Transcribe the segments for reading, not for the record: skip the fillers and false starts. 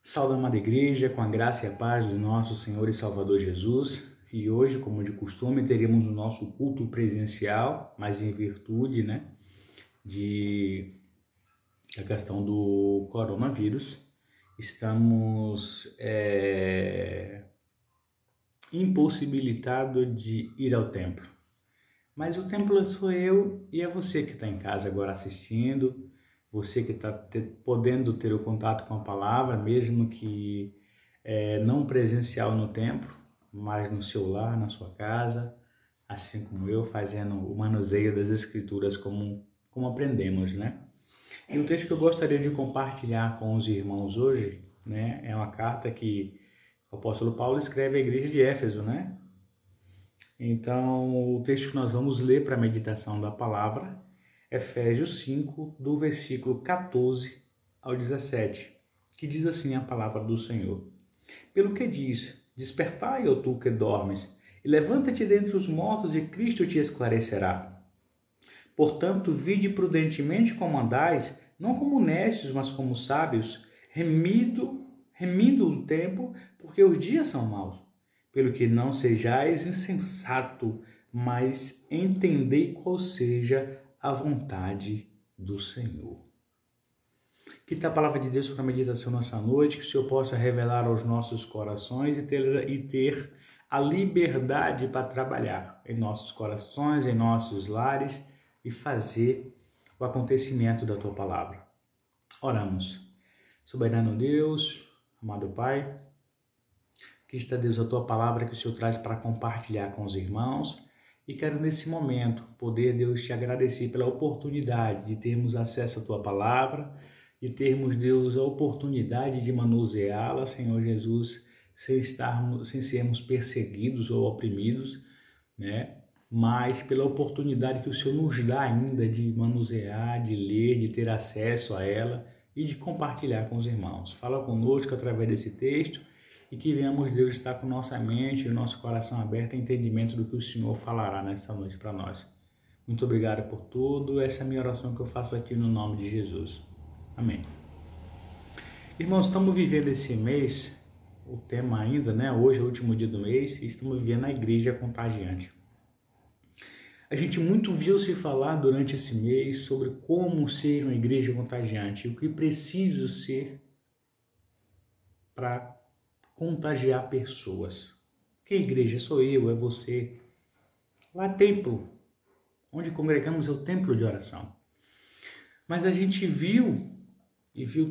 Salve, amada igreja, com a graça e a paz do nosso Senhor e Salvador Jesus. E hoje, como de costume, teríamos o nosso culto presencial, mas em virtude, da questão do coronavírus, estamos impossibilitados de ir ao templo. Mas o templo sou eu e é você que está em casa agora assistindo, você que está podendo ter o contato com a palavra, mesmo que não presencial no templo, mas no seu lar, na sua casa, assim como eu, fazendo o manuseio das Escrituras como aprendemos, né? E o texto que eu gostaria de compartilhar com os irmãos hoje, né, é uma carta que o apóstolo Paulo escreve à igreja de Éfeso, né? Então, o texto que nós vamos ler para a meditação da palavra, Efésios 5, do versículo 14 ao 17, que diz assim a palavra do Senhor. Pelo que diz, despertai, ó tu que dormes, e levanta-te dentre os mortos, e Cristo te esclarecerá. Portanto, vinde prudentemente como andais, não como necios, mas como sábios, remindo o tempo, porque os dias são maus. Pelo que não sejais insensato, mas entendei qual seja a vontade do Senhor. Que está a palavra de Deus para a meditação nessa noite, que o Senhor possa revelar aos nossos corações e ter a liberdade para trabalhar em nossos corações, em nossos lares e fazer o acontecimento da Tua palavra. Oramos. Soberano Deus, amado Pai, que está, Deus, a Tua palavra que o Senhor traz para compartilhar com os irmãos. E quero, nesse momento, poder, Deus, te agradecer pela oportunidade de termos acesso à Tua palavra, de termos, Deus, a oportunidade de manuseá-la, Senhor Jesus, sem sermos perseguidos ou oprimidos, né? Mas pela oportunidade que o Senhor nos dá ainda de manusear, de ler, de ter acesso a ela e de compartilhar com os irmãos. Fala conosco através desse texto e que venhamos, Deus, estar com nossa mente e nosso coração aberto a entendimento do que o Senhor falará nesta noite para nós. Muito obrigado por tudo. Essa é a minha oração que eu faço aqui no nome de Jesus. Amém. Irmãos, estamos vivendo esse mês, o tema ainda, né? Hoje é o último dia do mês e estamos vivendo a igreja contagiante. A gente muito viu se falar durante esse mês sobre como ser uma igreja contagiante, o que preciso ser para contagiar pessoas. Que igreja? Sou eu, é você. Lá templo, onde congregamos é o templo de oração. Mas a gente viu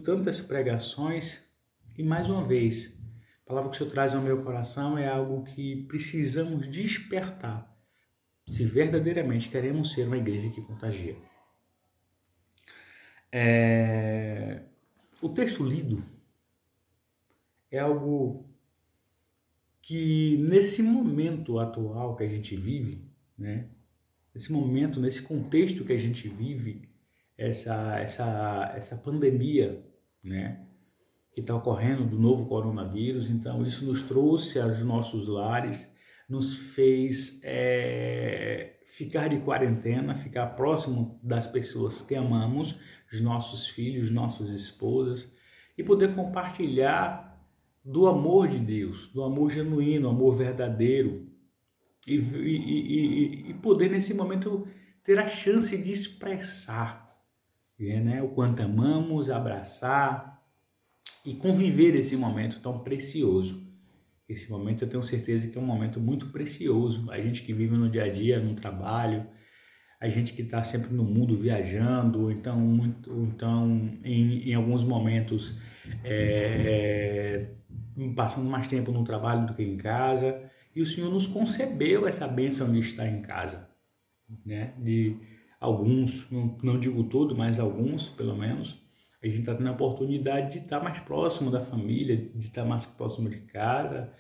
tantas pregações e mais uma vez, a palavra que o Senhor traz ao meu coração é algo que precisamos despertar se verdadeiramente queremos ser uma igreja que contagia. O texto lido é algo que nesse momento atual que a gente vive, né? Nesse momento, nesse contexto que a gente vive, essa pandemia, né? Que está ocorrendo do novo coronavírus, então isso nos trouxe aos nossos lares, nos fez ficar de quarentena, ficar próximo das pessoas que amamos, os nossos filhos, nossas esposas, e poder compartilhar do amor de Deus, do amor genuíno, amor verdadeiro, e poder nesse momento ter a chance de expressar, né, o quanto amamos, abraçar e conviver esse momento tão precioso. Esse momento eu tenho certeza que é um momento muito precioso. A gente que vive no dia a dia, no trabalho, a gente que está sempre no mundo viajando, então em alguns momentos passando mais tempo no trabalho do que em casa. E o Senhor nos concebeu essa bênção de estar em casa, né? De alguns, não digo todo, mas alguns pelo menos. A gente está tendo a oportunidade de estar mais próximo da família, de estar mais próximo de casa,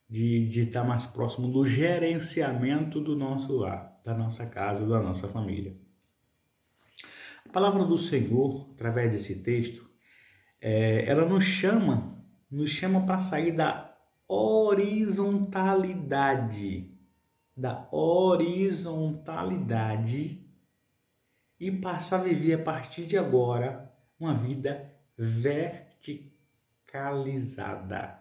de estar mais próximo do gerenciamento do nosso lar, da nossa casa, da nossa família. A palavra do Senhor, através desse texto, ela nos chama para sair da horizontalidade, e passar a viver a partir de agora uma vida vertical. verticalizada.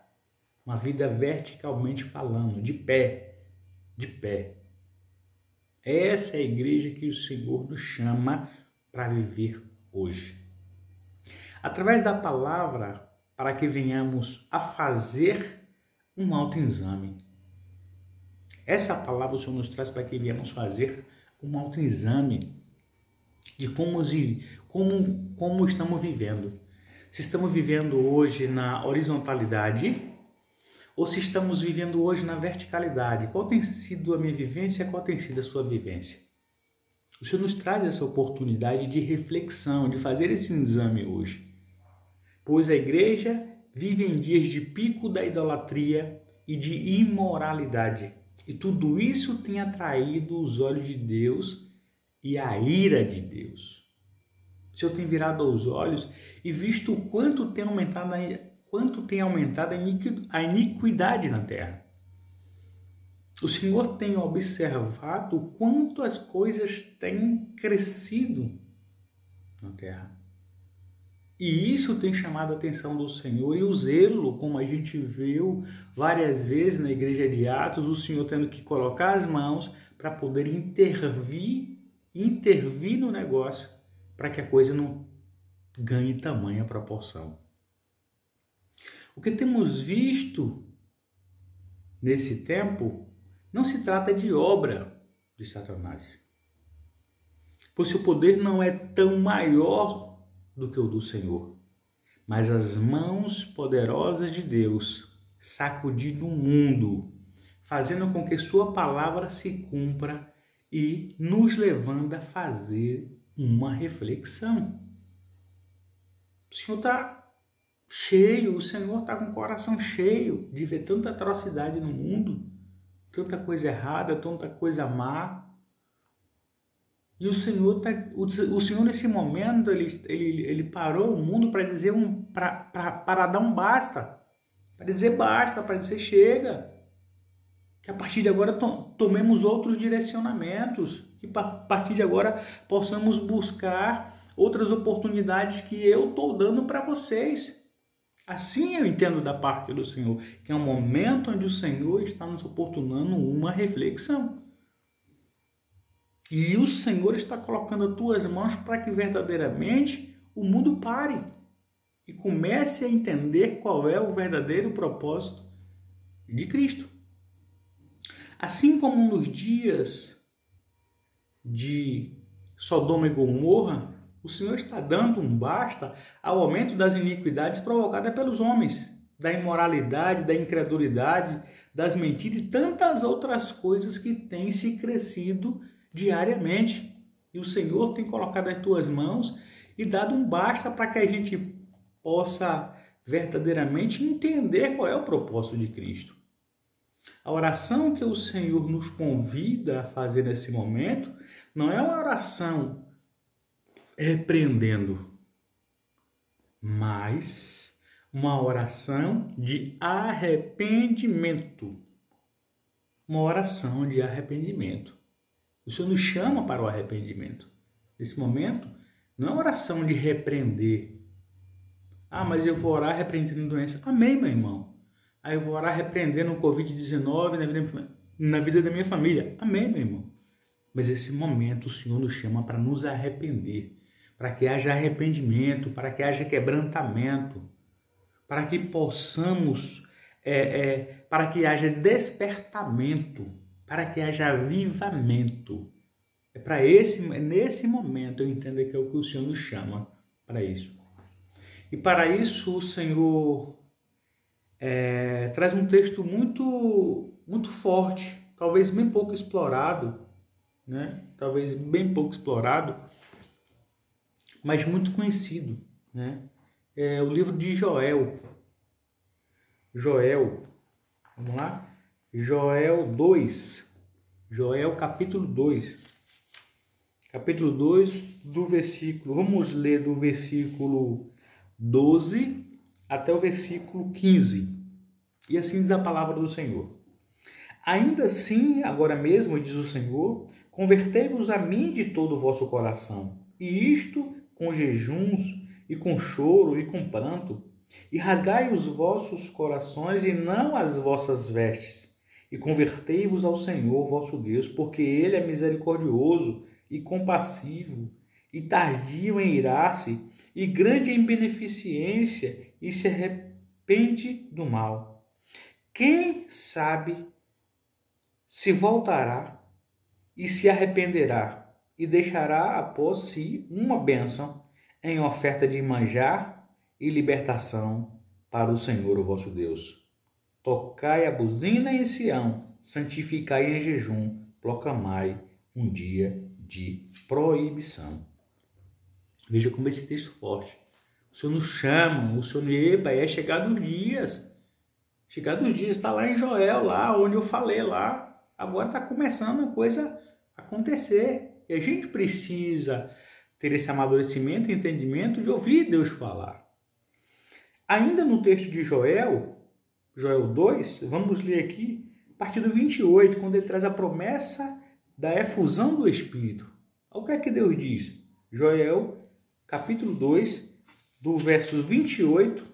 Uma vida verticalmente falando, de pé, de pé. Essa é a igreja que o Senhor nos chama para viver hoje. Através da palavra, para que venhamos a fazer um autoexame. Essa palavra o Senhor nos traz para que venhamos fazer um autoexame de como estamos vivendo. Se estamos vivendo hoje na horizontalidade ou se estamos vivendo hoje na verticalidade. Qual tem sido a minha vivência e qual tem sido a sua vivência? O Senhor nos traz essa oportunidade de reflexão, de fazer esse exame hoje. Pois a igreja vive em dias de pico da idolatria e de imoralidade. E tudo isso tem atraído os olhos de Deus e a ira de Deus. O Senhor tem virado os olhos e visto o quanto tem aumentado a iniquidade na terra. O Senhor tem observado o quanto as coisas têm crescido na terra. E isso tem chamado a atenção do Senhor e o zelo, como a gente viu várias vezes na igreja de Atos, o Senhor tendo que colocar as mãos para poder intervir no negócio, para que a coisa não ganhe tamanha proporção. O que temos visto nesse tempo não se trata de obra de Satanás, pois seu poder não é tão maior do que o do Senhor, mas as mãos poderosas de Deus sacudindo o mundo, fazendo com que sua palavra se cumpra e nos levando a fazer uma reflexão. O Senhor está cheio, o Senhor está com o coração cheio de ver tanta atrocidade no mundo, tanta coisa errada, tanta coisa má. E o Senhor nesse momento, ele parou o mundo para dizer para dar um basta, para dizer basta, para dizer chega. Que a partir de agora tomemos outros direcionamentos, que a partir de agora possamos buscar outras oportunidades que eu estou dando para vocês. Assim eu entendo da parte do Senhor, que é um momento onde o Senhor está nos oportunando uma reflexão. E o Senhor está colocando as tuas mãos para que verdadeiramente o mundo pare e comece a entender qual é o verdadeiro propósito de Cristo. Assim como nos dias de Sodoma e Gomorra, o Senhor está dando um basta ao aumento das iniquidades provocadas pelos homens, da imoralidade, da incredulidade, das mentiras e tantas outras coisas que têm se crescido diariamente. E o Senhor tem colocado as tuas mãos e dado um basta para que a gente possa verdadeiramente entender qual é o propósito de Cristo. A oração que o Senhor nos convida a fazer nesse momento não é uma oração repreendendo, mas uma oração de arrependimento. Uma oração de arrependimento. O Senhor nos chama para o arrependimento. Nesse momento, não é uma oração de repreender. Ah, mas eu vou orar repreendendo doença. Amém, meu irmão. Aí eu vou orar repreendendo o Covid-19 na vida da minha família. Amém, meu irmão. Mas esse momento o Senhor nos chama para nos arrepender, para que haja arrependimento, para que haja quebrantamento, para que possamos, para que haja despertamento, para que haja avivamento. Nesse momento eu entendo que é o que o Senhor nos chama para isso. E para isso o Senhor traz um texto muito, muito forte, talvez bem pouco explorado, né? Talvez bem pouco explorado, mas muito conhecido, né? É o livro de Joel. Vamos lá? Joel 2. Joel capítulo 2. Capítulo 2 do versículo, vamos ler do versículo 12 até o versículo 15. E assim diz a palavra do Senhor. Ainda assim, agora mesmo, diz o Senhor, convertei-vos a mim de todo o vosso coração, e isto com jejuns, e com choro, e com pranto, E rasgai os vossos corações e não as vossas vestes, e convertei-vos ao Senhor vosso Deus, porque Ele é misericordioso e compassivo, e tardio em irar-se, e grande em beneficência, e se arrepende do mal. Quem sabe se voltará e se arrependerá, e deixará após si uma bênção em oferta de manjar e libertação para o Senhor, o vosso Deus. Tocai a buzina em Sião, santificai em jejum, proclamai um dia de proibição. Veja como esse texto é forte. O Senhor nos chama, o Senhor, epa, é chegado os dias. Chegado os dias, está lá em Joel, lá onde eu falei lá. Agora está começando a coisa a acontecer. E a gente precisa ter esse amadurecimento e entendimento de ouvir Deus falar. Ainda no texto de Joel 2, vamos ler aqui, a partir do 28, quando ele traz a promessa da efusão do Espírito. Olha o que é que Deus diz. Joel, capítulo 2, do verso 28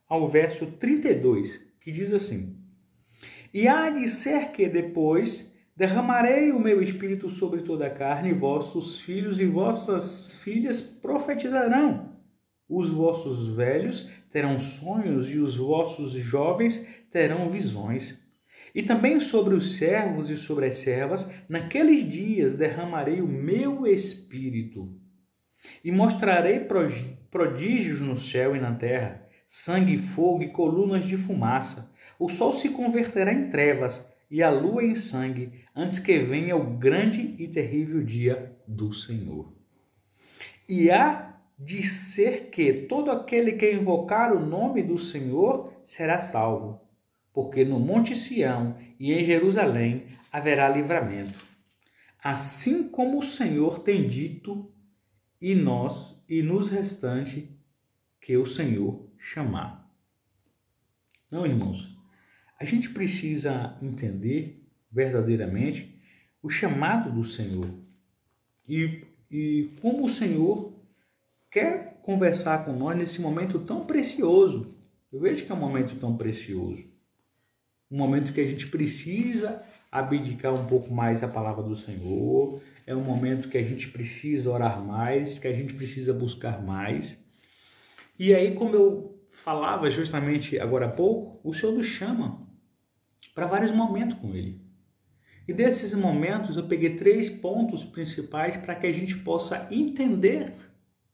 ao verso 32, que diz assim: E há de ser que depois derramarei o meu Espírito sobre toda a carne, e vossos filhos e vossas filhas profetizarão. Os vossos velhos terão sonhos e os vossos jovens terão visões. E também sobre os servos e sobre as servas, naqueles dias derramarei o meu Espírito. E mostrarei prodígios no céu e na terra, sangue, fogo e colunas de fumaça. O sol se converterá em trevas e a lua em sangue, antes que venha o grande e terrível dia do Senhor. E há de ser que todo aquele que invocar o nome do Senhor será salvo, porque no Monte Sião e em Jerusalém haverá livramento, assim como o Senhor tem dito, e nos restantes que o Senhor chamar. Não, irmãos, a gente precisa entender verdadeiramente o chamado do Senhor e como o Senhor quer conversar com nós nesse momento tão precioso. Eu vejo que é um momento tão precioso. Um momento que a gente precisa abdicar um pouco mais a palavra do Senhor. É um momento que a gente precisa orar mais, que a gente precisa buscar mais. E aí, como eu falava justamente agora há pouco, o Senhor nos chama para vários momentos com Ele. E desses momentos eu peguei 3 pontos principais para que a gente possa entender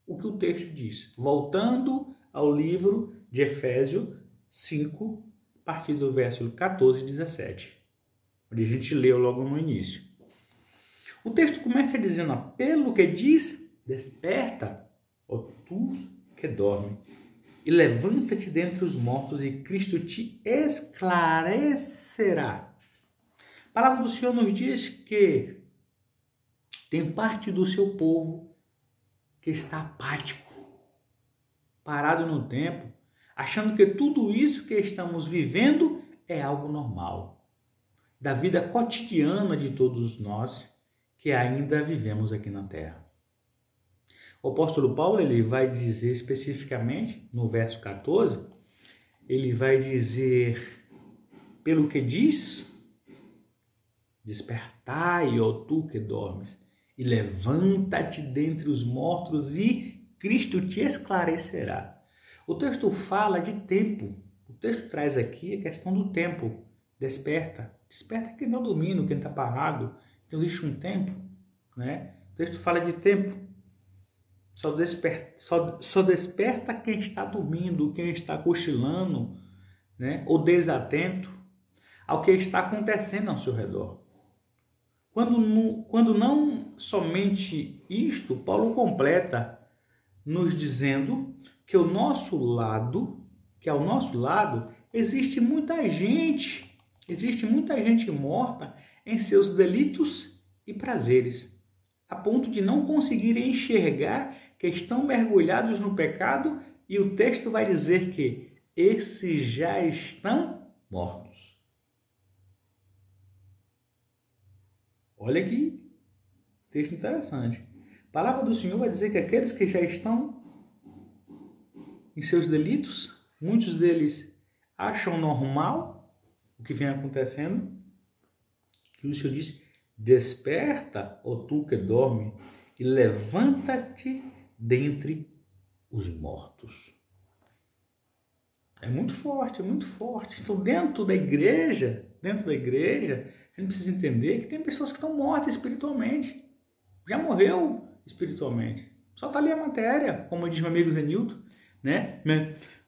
o que o texto diz. Voltando ao livro de Efésios 5, a partir do verso 14 e 17, onde a gente leu logo no início. O texto começa dizendo, pelo que diz, desperta, ó tu que dorme, e levanta-te dentre os mortos, e Cristo te esclarecerá. A palavra do Senhor nos diz que tem parte do seu povo que está apático, parado no tempo, achando que tudo isso que estamos vivendo é algo normal, da vida cotidiana de todos nós que ainda vivemos aqui na Terra. O apóstolo Paulo, ele vai dizer especificamente, no verso 14, ele vai dizer, pelo que diz, despertai, ó tu que dormes, e levanta-te dentre os mortos, e Cristo te esclarecerá. O texto fala de tempo. O texto traz aqui a questão do tempo. Desperta. Desperta quem está dormindo, quem está parado. Então existe um tempo, né? O texto fala de tempo. Só desperta quem está dormindo, quem está cochilando, né? Ou desatento ao que está acontecendo ao seu redor. Quando não somente isto, Paulo completa nos dizendo que ao nosso lado, existe muita gente morta em seus delitos e prazeres, a ponto de não conseguirem enxergar que estão mergulhados no pecado, e o texto vai dizer que esses já estão mortos. Olha que texto interessante. A palavra do Senhor vai dizer que aqueles que já estão em seus delitos, muitos deles acham normal o que vem acontecendo. E o Senhor diz: desperta, ó tu que dorme, e levanta-te dentre os mortos. É muito forte, é muito forte. Então, dentro da igreja, a gente precisa entender que tem pessoas que estão mortas espiritualmente. Já morreu espiritualmente. Só está ali a matéria, como diz meu amigo Zenilton, né?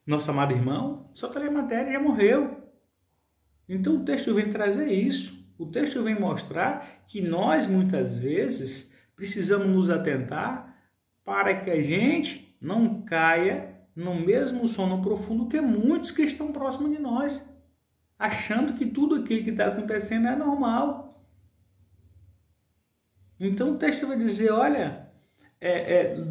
Nosso amado irmão, só está ali a matéria e já morreu. Então o texto vem trazer isso. O texto vem mostrar que nós, muitas vezes, precisamos nos atentar para que a gente não caia no mesmo sono profundo que muitos que estão próximos de nós, achando que tudo aquilo que está acontecendo é normal. Então o texto vai dizer, olha,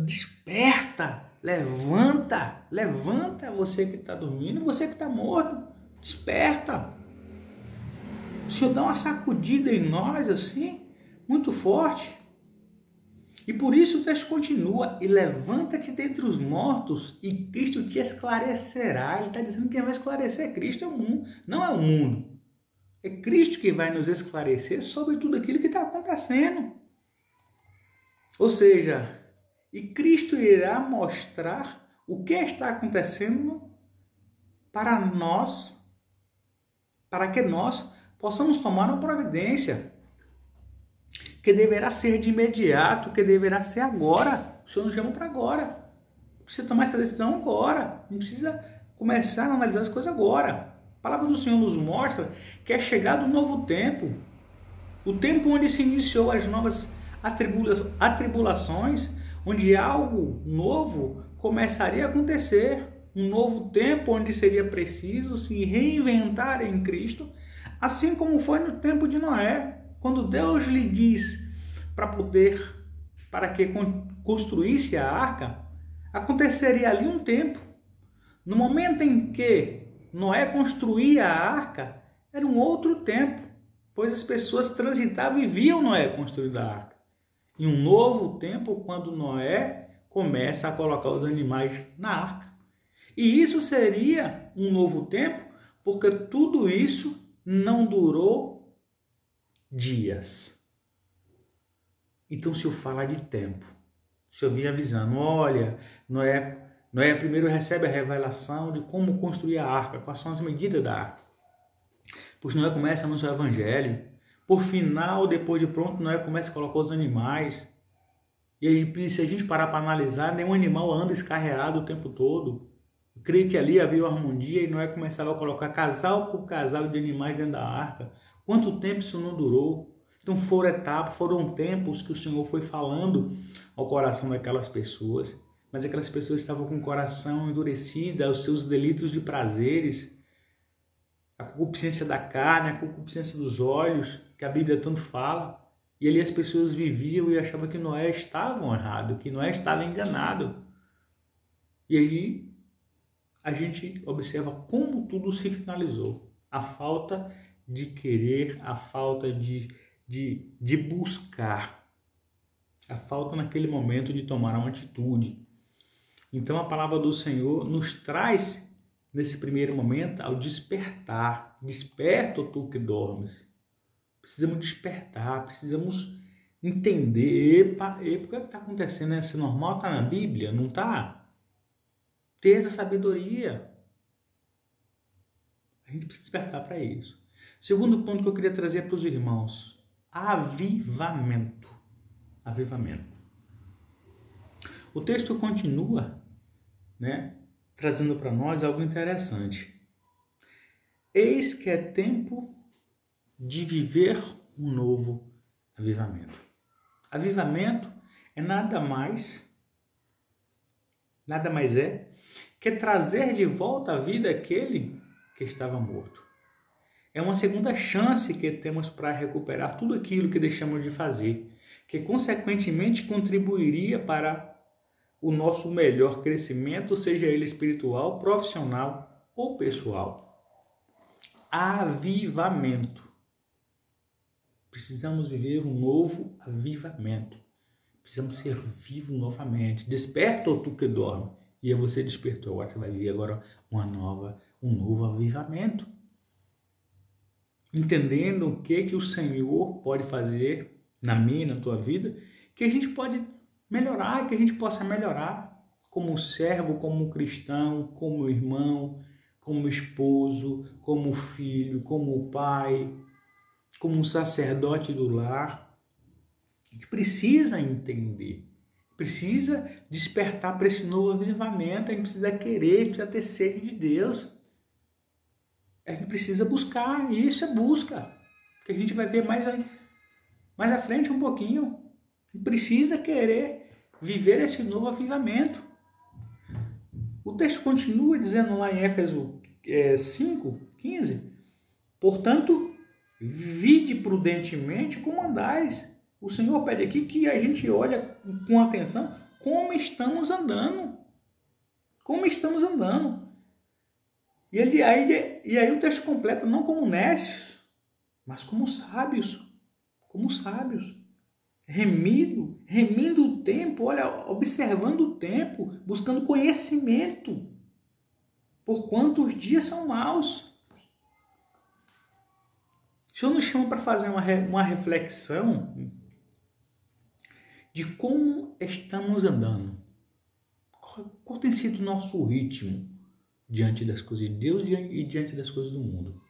desperta, levanta você que está dormindo, você que está morto, desperta. O Senhor dá uma sacudida em nós assim, muito forte. E por isso o texto continua, e levanta-te dentre os mortos e Cristo te esclarecerá. Ele está dizendo que quem vai esclarecer é Cristo, é o mundo, não é o mundo. É Cristo que vai nos esclarecer sobre tudo aquilo que está acontecendo. Ou seja, e Cristo irá mostrar o que está acontecendo para nós, para que nós possamos tomar uma providência, que deverá ser de imediato, que deverá ser agora. O Senhor nos chama para agora. Precisa tomar essa decisão agora. Não precisa começar a analisar as coisas agora. A palavra do Senhor nos mostra que é chegado um novo tempo. O tempo onde se iniciou as novas atribulações, onde algo novo começaria a acontecer. Um novo tempo onde seria preciso se reinventar em Cristo, assim como foi no tempo de Noé, quando Deus lhe diz para que construísse a arca, aconteceria ali um tempo. No momento em que Noé construía a arca, era um outro tempo, pois as pessoas transitavam e viam Noé construindo a arca. E um novo tempo quando Noé começa a colocar os animais na arca. E isso seria um novo tempo, porque tudo isso não durou dias. Então o Senhor fala de tempo. O Senhor vinha avisando, olha, Noé primeiro recebe a revelação de como construir a arca, quais são as medidas da arca. Pois Noé começa a anunciar o evangelho. Por final, depois de pronto, Noé começa a colocar os animais. E aí, se a gente parar para analisar, nenhum animal anda escarreado o tempo todo. Eu creio que ali havia uma harmonia e Noé começava a colocar casal por casal de animais dentro da arca. Quanto tempo isso não durou? Então foram etapas, foram tempos que o Senhor foi falando ao coração daquelas pessoas. Mas aquelas pessoas estavam com o coração endurecido aos seus delitos de prazeres, a concupiscência da carne, a concupiscência dos olhos, que a Bíblia tanto fala. E ali as pessoas viviam e achavam que Noé estava errado, que Noé estava enganado. E aí a gente observa como tudo se finalizou. A falta de querer, a falta de buscar, a falta naquele momento de tomar uma atitude. Então a palavra do Senhor nos traz, nesse primeiro momento, ao despertar. Desperta, tu que dormes. Precisamos despertar, precisamos entender. Epa, o que está acontecendo? Isso é normal? Está na Bíblia? Não está? Ter essa sabedoria. A gente precisa despertar para isso. Segundo ponto que eu queria trazer para os irmãos. Avivamento. Avivamento. O texto continua, trazendo para nós algo interessante. Eis que é tempo de viver um novo avivamento. Avivamento é nada mais é que trazer de volta à vida aquele que estava morto. É uma segunda chance que temos para recuperar tudo aquilo que deixamos de fazer, que consequentemente contribuiria para o nosso melhor crescimento, seja ele espiritual, profissional ou pessoal. Avivamento. Precisamos viver um novo avivamento. Precisamos ser vivos novamente. Desperta, tu que dorme, e aí você despertou. Agora você vai viver agora um novo avivamento. Entendendo o que o Senhor pode fazer na minha e na tua vida, que a gente pode melhorar, que a gente possa melhorar como servo, como cristão, como irmão, como esposo, como filho, como pai, como sacerdote do lar. A gente precisa entender, precisa despertar para esse novo avivamento, a gente precisa querer, precisa ter sede de Deus. A gente precisa buscar, e isso é busca, que a gente vai ver mais à frente um pouquinho. A gente precisa querer viver esse novo avivamento. O texto continua dizendo lá em Éfeso 5:15, portanto, vide prudentemente como andais. O Senhor pede aqui que a gente olhe com atenção como estamos andando. Como estamos andando. E aí o texto completa, não como necios, mas como sábios. Como sábios. Remindo o tempo, olha, observando o tempo, buscando conhecimento. Porquanto os dias são maus. O Senhor nos chama para fazer uma reflexão de como estamos andando. Qual tem sido o nosso ritmo diante das coisas de Deus e diante das coisas do mundo?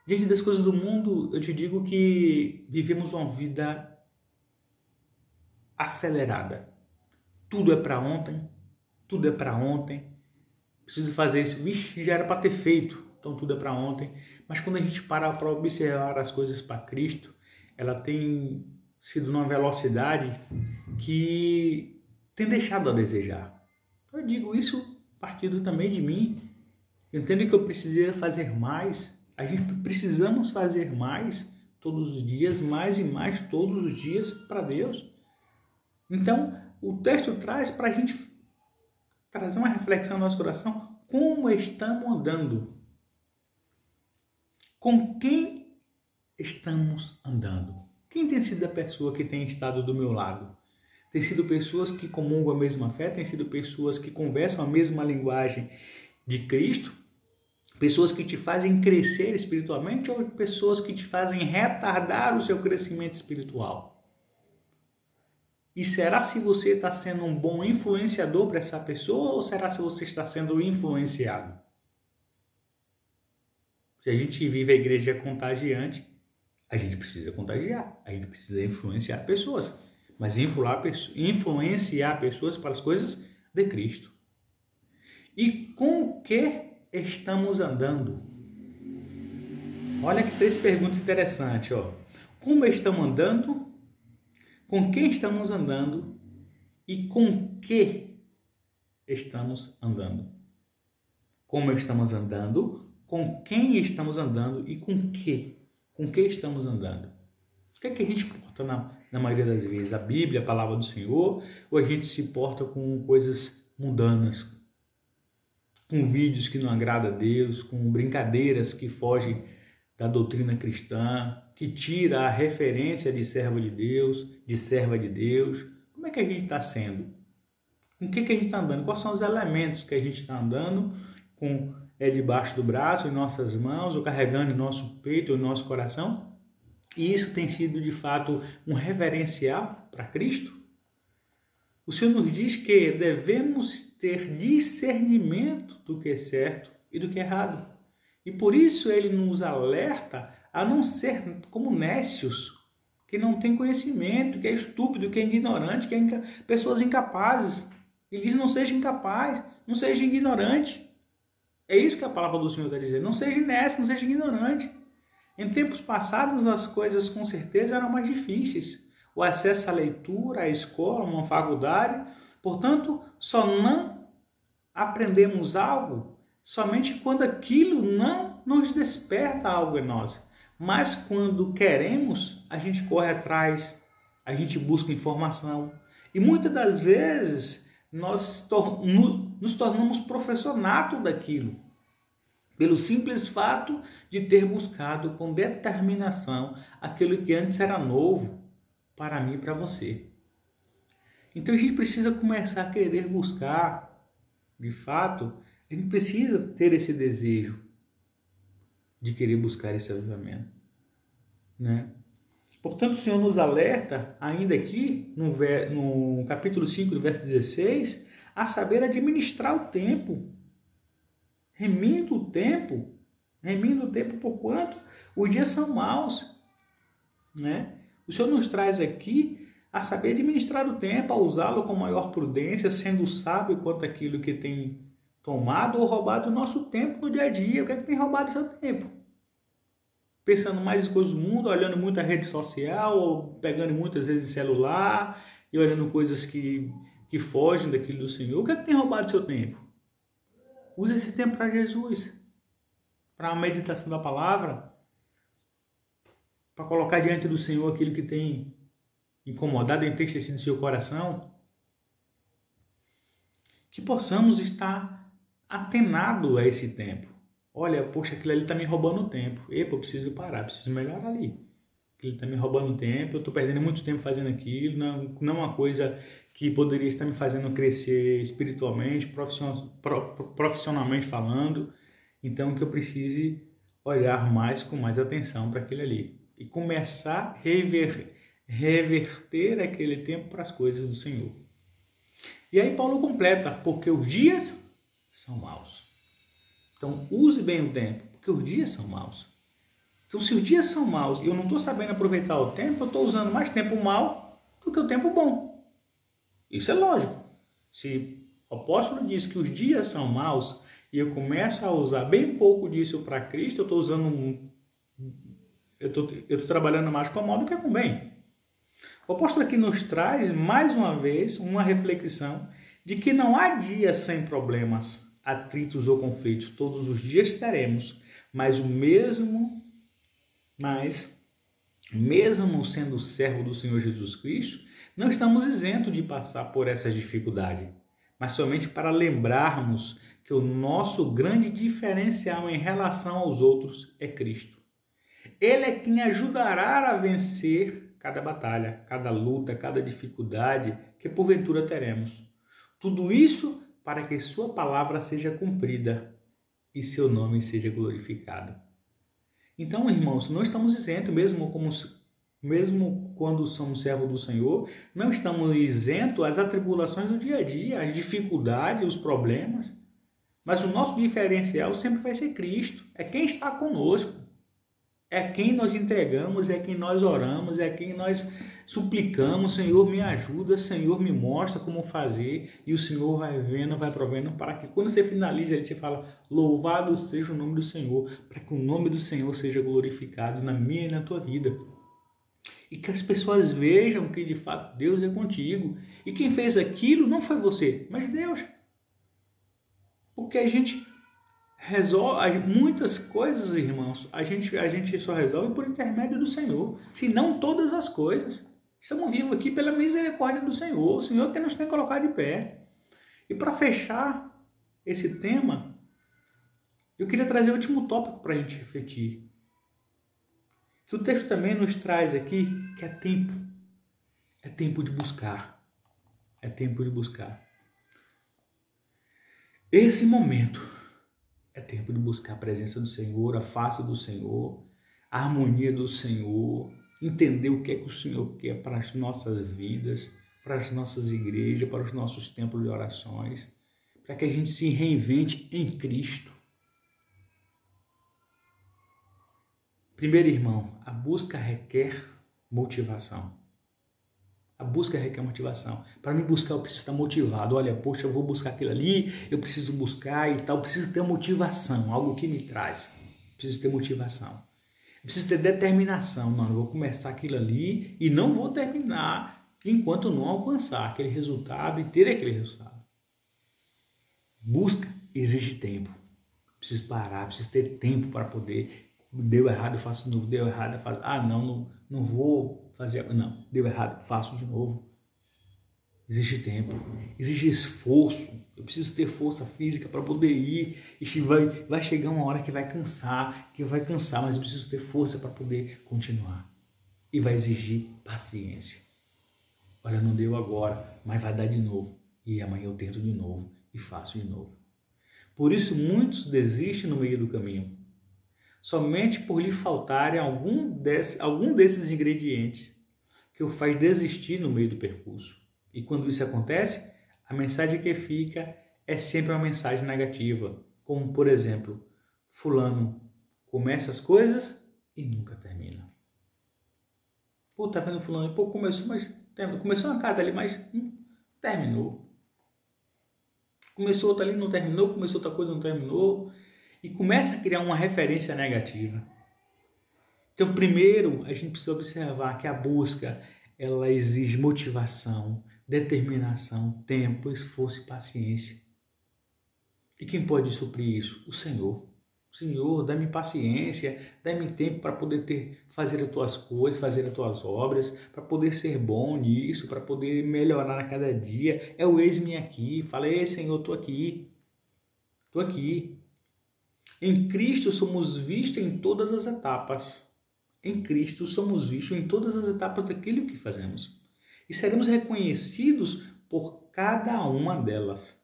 Diante das coisas do mundo, eu te digo que vivemos uma vida acelerada. Tudo é para ontem, tudo é para ontem. Preciso fazer isso. Vixe, já era para ter feito, então tudo é para ontem. Mas quando a gente para observar as coisas para Cristo, ela tem sido numa velocidade que tem deixado a desejar. Eu digo isso partindo também de mim. Eu entendo que eu precisaria fazer mais. A gente precisamos fazer mais todos os dias, mais e mais todos os dias para Deus. Então, o texto traz para a gente trazer uma reflexão no nosso coração. Como estamos andando? Com quem estamos andando? Quem tem sido a pessoa que tem estado do meu lado? Tem sido pessoas que comungam a mesma fé? Tem sido pessoas que conversam a mesma linguagem de Cristo? Pessoas que te fazem crescer espiritualmente ou pessoas que te fazem retardar o seu crescimento espiritual? E será se você está sendo um bom influenciador para essa pessoa ou será se você está sendo influenciado? Se a gente vive a igreja contagiante, a gente precisa contagiar, a gente precisa influenciar pessoas, mas influenciar pessoas para as coisas de Cristo. E com o que estamos andando? Olha que 3 perguntas interessantes, ó. Como estamos andando? Com quem estamos andando? E com que estamos andando? Como estamos andando? Com quem estamos andando? E com que? Com que estamos andando? O que é que a gente porta na maioria das vezes? A Bíblia, a palavra do Senhor? Ou a gente se porta com coisas mundanas? Com vídeos que não agradam a Deus, com brincadeiras que fogem da doutrina cristã, que tira a referência de servo de Deus, de serva de Deus. Como é que a gente está sendo? Com o que a gente está andando? Quais são os elementos que a gente está andando? Debaixo do braço, em nossas mãos, ou carregando em nosso peito, ou em nosso coração? E isso tem sido, de fato, um reverencial para Cristo? O Senhor nos diz que devemos ter discernimento do que é certo e do que é errado. E por isso ele nos alerta a não ser como nécios, que não tem conhecimento, que é estúpido, que é ignorante, que é pessoas incapazes. Ele diz: não seja incapaz, não seja ignorante. É isso que a palavra do Senhor está dizendo. Não seja nécio, não seja ignorante. Em tempos passados as coisas com certeza eram mais difíceis. O acesso à leitura, à escola, uma faculdade. Portanto, só não aprendemos algo somente quando aquilo não nos desperta algo em nós. Mas quando queremos, a gente corre atrás, a gente busca informação. E muitas das vezes nós nos tornamos professor nato daquilo, pelo simples fato de ter buscado com determinação aquilo que antes era novo para mim e para você. Então a gente precisa começar a querer buscar de fato, a gente precisa ter esse desejo de querer buscar esse avivamento, né? Portanto, o Senhor nos alerta, ainda aqui, no capítulo 5, do verso 16, a saber administrar o tempo, remindo o tempo porquanto os dias são maus, né? O Senhor nos traz aqui a saber administrar o tempo, a usá-lo com maior prudência, sendo sábio quanto aquilo que tem tomado ou roubado o nosso tempo no dia a dia. O que é que tem roubado o seu tempo? Pensando mais em coisas do mundo, olhando muito a rede social, ou pegando muitas vezes celular e olhando coisas que fogem daquilo do Senhor. O que é que tem roubado o seu tempo? Use esse tempo para Jesus, para a meditação da palavra, para colocar diante do Senhor aquilo que tem incomodado, entristecido seu coração. Que possamos estar atenados a esse tempo. Olha, poxa, aquilo ali está me roubando tempo. Epa, eu preciso parar, preciso melhorar ali. Aquilo está me roubando tempo, eu estou perdendo muito tempo fazendo aquilo, não é uma coisa que poderia estar me fazendo crescer espiritualmente, profissionalmente falando. Então, que eu precise olhar mais com mais atenção para aquilo ali. E começar a reverter aquele tempo para as coisas do Senhor. E aí Paulo completa, porque os dias são maus. Então, use bem o tempo, porque os dias são maus. Então, se os dias são maus e eu não estou sabendo aproveitar o tempo, eu estou usando mais tempo mal do que o tempo bom. Isso é lógico. Se o apóstolo diz que os dias são maus e eu começo a usar bem pouco disso para Cristo, eu estou usando eu estou trabalhando mais com mal do que com bem. O apóstolo aqui nos traz, mais uma vez, uma reflexão de que não há dias sem problemas, atritos ou conflitos. Todos os dias teremos, mas mesmo sendo servo do Senhor Jesus Cristo, não estamos isentos de passar por essas dificuldades, mas somente para lembrarmos que o nosso grande diferencial em relação aos outros é Cristo. Ele é quem ajudará a vencer cada batalha, cada luta, cada dificuldade que porventura teremos. Tudo isso para que sua palavra seja cumprida e seu nome seja glorificado. Então, irmãos, não estamos isentos, mesmo quando somos servos do Senhor, não estamos isentos às atribulações do dia a dia, às dificuldades, os problemas. Mas o nosso diferencial sempre vai ser Cristo, é quem está conosco. É quem nós entregamos, é quem nós oramos, é quem nós suplicamos, Senhor, me ajuda, Senhor, me mostra como fazer, e o Senhor vai vendo, vai provendo, para que quando você finaliza, ele te fala, louvado seja o nome do Senhor, para que o nome do Senhor seja glorificado na minha e na tua vida. E que as pessoas vejam que de fato Deus é contigo. E quem fez aquilo não foi você, mas Deus. Porque a gente resolve muitas coisas, irmãos, a gente só resolve por intermédio do Senhor, se não todas as coisas. Estamos vivos aqui pela misericórdia do Senhor, o Senhor que nos tem colocado de pé. E para fechar esse tema, eu queria trazer o último tópico para a gente refletir, que o texto também nos traz aqui, que é tempo de buscar, é tempo de buscar. Esse momento é tempo de buscar a presença do Senhor, a face do Senhor, a harmonia do Senhor, entender o que é que o Senhor quer para as nossas vidas, para as nossas igrejas, para os nossos templos de orações, para que a gente se reinvente em Cristo. Primeiro, irmão, a busca requer motivação. A busca requer motivação. Para me buscar, eu preciso estar motivado. Olha, poxa, eu vou buscar aquilo ali, eu preciso buscar e tal. Eu preciso ter motivação, algo que me traz. Eu preciso ter motivação. Eu preciso ter determinação. Não, eu vou começar aquilo ali e não vou terminar enquanto não alcançar aquele resultado e ter aquele resultado. Busca exige tempo. Preciso parar, preciso ter tempo para poder. Deu errado, eu faço de novo. Deu errado, eu faço. Não vou fazer. Não, deu errado, faço de novo. Exige tempo, exige esforço. Eu preciso ter força física para poder ir. E vai chegar uma hora que vai cansar, mas eu preciso ter força para poder continuar. E vai exigir paciência. Olha, não deu agora, mas vai dar de novo. E amanhã eu tento de novo. e faço de novo. Por isso muitos desistem no meio do caminho, somente por lhe faltarem algum desses ingredientes que o faz desistir no meio do percurso. E quando isso acontece, a mensagem que fica é sempre uma mensagem negativa, como por exemplo, fulano começa as coisas e nunca termina. Pô, tá vendo fulano? Pô, começou uma casa ali, mas terminou. Começou outra ali, não terminou, começou outra coisa, não terminou. E começa a criar uma referência negativa. Então, primeiro, a gente precisa observar que a busca, ela exige motivação, determinação, tempo, esforço e paciência. E quem pode suprir isso? O Senhor. Senhor, dá-me paciência, dá-me tempo para poder fazer as tuas coisas, fazer as tuas obras, para poder ser bom nisso, para poder melhorar a cada dia. É o eis-me aqui. Falei, Senhor, estou aqui. Estou aqui. Em Cristo somos vistos em todas as etapas. Em Cristo somos vistos em todas as etapas daquilo que fazemos. E seremos reconhecidos por cada uma delas.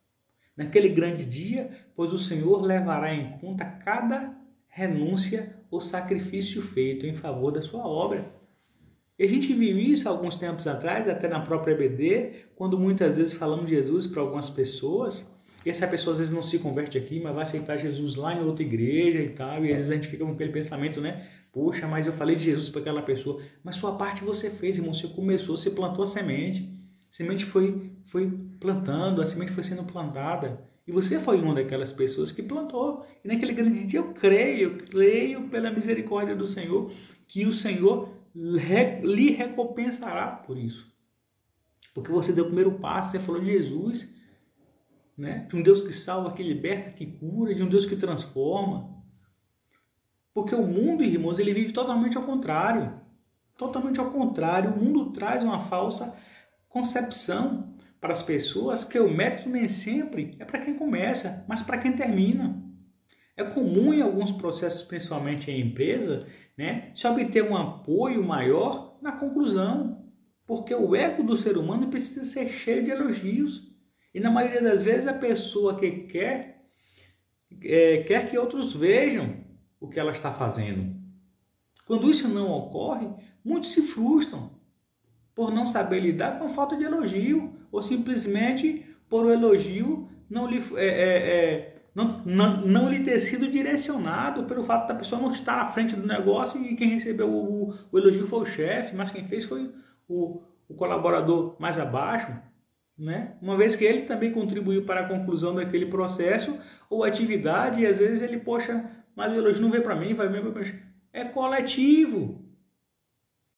Naquele grande dia, pois o Senhor levará em conta cada renúncia ou sacrifício feito em favor da sua obra. E a gente viu isso alguns tempos atrás, até na própria EBD, quando muitas vezes falamos de Jesus para algumas pessoas, e essa pessoa às vezes não se converte aqui, mas vai aceitar Jesus lá em outra igreja e tal, e às vezes a gente fica com aquele pensamento, né? Poxa, mas eu falei de Jesus para aquela pessoa. Mas sua parte você fez, irmão, você começou, você plantou a semente. A semente foi plantando, a semente foi sendo plantada. E você foi uma daquelas pessoas que plantou. E naquele grande dia eu creio pela misericórdia do Senhor, que o Senhor lhe recompensará por isso. Porque você deu o primeiro passo, você falou de Jesus, né? De um Deus que salva, que liberta, que cura, de um Deus que transforma. Porque o mundo, irmãos, ele vive totalmente ao contrário. Totalmente ao contrário. O mundo traz uma falsa concepção para as pessoas que o mérito nem sempre é para quem começa, mas para quem termina. É comum em alguns processos, principalmente em empresa, né, se obter um apoio maior na conclusão. Porque o ego do ser humano precisa ser cheio de elogios. E na maioria das vezes a pessoa que quer que outros vejam o que ela está fazendo. Quando isso não ocorre, muitos se frustram por não saber lidar com a falta de elogio, ou simplesmente por o elogio não lhe ter sido direcionado, pelo fato da pessoa não estar à frente do negócio e quem recebeu o elogio foi o chefe, mas quem fez foi o colaborador mais abaixo, né? Uma vez que ele também contribuiu para a conclusão daquele processo ou atividade, e às vezes ele, poxa, mas o elogio não veio para mim, vai mesmo. É coletivo.